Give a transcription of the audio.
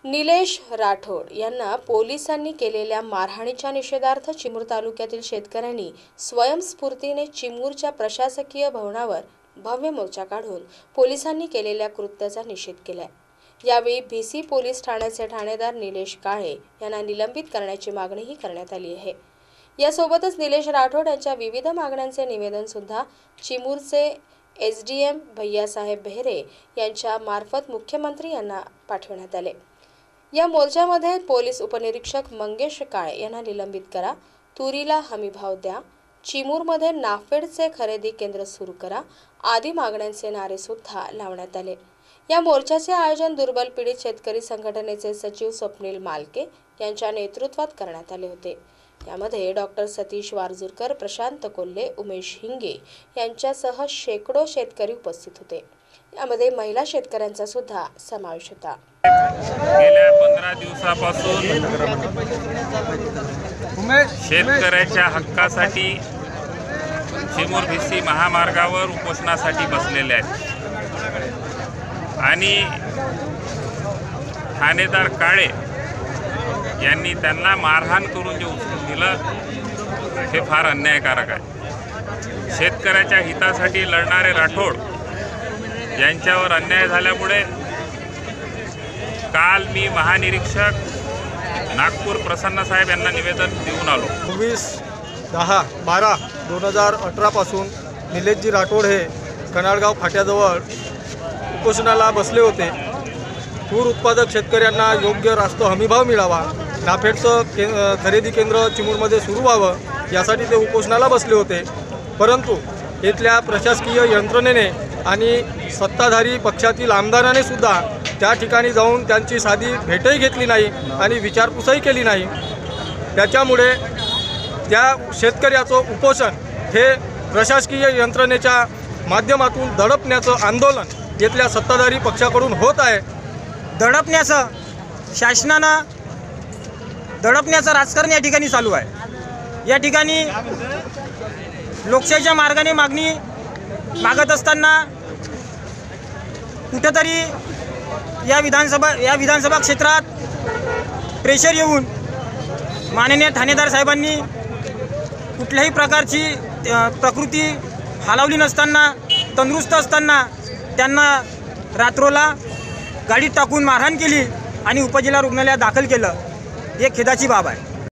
निलेश राठोड यांना पोलिसांनी केलेल्या मारहाणीच्या निषेधार्थ चिमूर तालुक्यातील शेतकऱ्यांनी स्वयंस्फूर्तीने चिमूरच्या प्रशासकीय भवनावर भव्य मोर्चा काढून पोलिसांनी केलेल्या कृत्याचा निषेध केलाय। यावेळी बीसी पोलीस ठाण्याचे ठाणेदार निलेश काळे यांना निलंबित करण्याची मागणीही करण्यात आली आहे। यासोबतच निलेश राठोड यांच्या विविध मागण्यांचे निवेदन सुद्धा चिमूरचे एसडीएम भैयासाहेब बेहरे यांच्या मार्फत मुख्यमंत्री यांना पाठवण्यात आले। या मोर्चामध्ये पोलीस उपनिरीक्षक मंगेश काळे यांना निलंबित करा, तुरीला हमीभाव द्या, चिमूरमध्ये नाफेडचे खरेदी केंद्र सुरू करा आदी मागण्यांचे नारे सुद्धा लावण्यात आले। या मोर्चाचे आयोजन दुर्बल पीडित शेतकरी संघटनेचे सचिव स्वप्नील मालके यांच्या नेतृत्वात करण्यात आले होते। यामध्ये डॉक्टर सतीश वारजूरकर, प्रशांत कोल्हे, उमेश हिंगे यांच्यासह शेकडो शेतकरी उपस्थित होते। यामध्ये महिला शेतकऱ्यांचा सुद्धा समावेश होता। गेल्या 15 दिवसापासून शेतकऱ्याच्या हक्कासाठी चिमूर भिसी महामार्गावर उपोषणासाठी बसलेले आहेत आणि ठाणेदार काळे यांनी त्यांना मारहाण करून जे उचलून दिलं हे फार अन्यायकारक आहे। शेतकऱ्याच्या हितासाठी लढणारे राठोड यांच्यावर अन्याय झाल्यामुळे काल मी महानिरीक्षक नागपूर प्रसन्न साहेब यांना निवेदन देऊन आलो। 19/10/12/2018 पासून निलेशजी राठोड हे कनाळगाव फाट्याजवळ उपोषणाला बसले होते। तूर उत्पादक शेतकऱ्यांना योग्य रास्त हमीभाव मिळावा, नाफेडचं खरेदी केंद्र चिमूरमध्ये सुरू व्हावं यासाठी ते उपोषणाला बसले होते। परंतु इथल्या प्रशासकीय यंत्रणेने आणि सत्ताधारी पक्षातील आमदाराने सुद्धा त्या ठिकाणी जाऊन त्यांची साधी भेटही घेतली नाही आणि विचारपूसही केली नाही। त्याच्यामुळे त्या शेतकऱ्याचं उपोषण हे प्रशासकीय यंत्रणेच्या माध्यमातून दडपण्याचं आंदोलन इथल्या सत्ताधारी पक्षाकडून होत आहे। दडपण्याचं शासनानं दडपण्याचं राजकारण या ठिकाणी चालू आहे। या ठिकाणी लोकशाहीच्या मार्गाने मागणी मागत असताना कुठेतरी या विधानसभा क्षेत्रात प्रेशर येऊन माननीय ठाणेदार साहेबांनी कुठल्याही प्रकारची प्रकृती हालावली नसताना, तंदुरुस्त असताना त्यांना रात्रोला गाडीत टाकून मारहाण केली आणि उपजिल्हा रुग्णालयात दाखल केलं। ही खेदाची बाब आहे।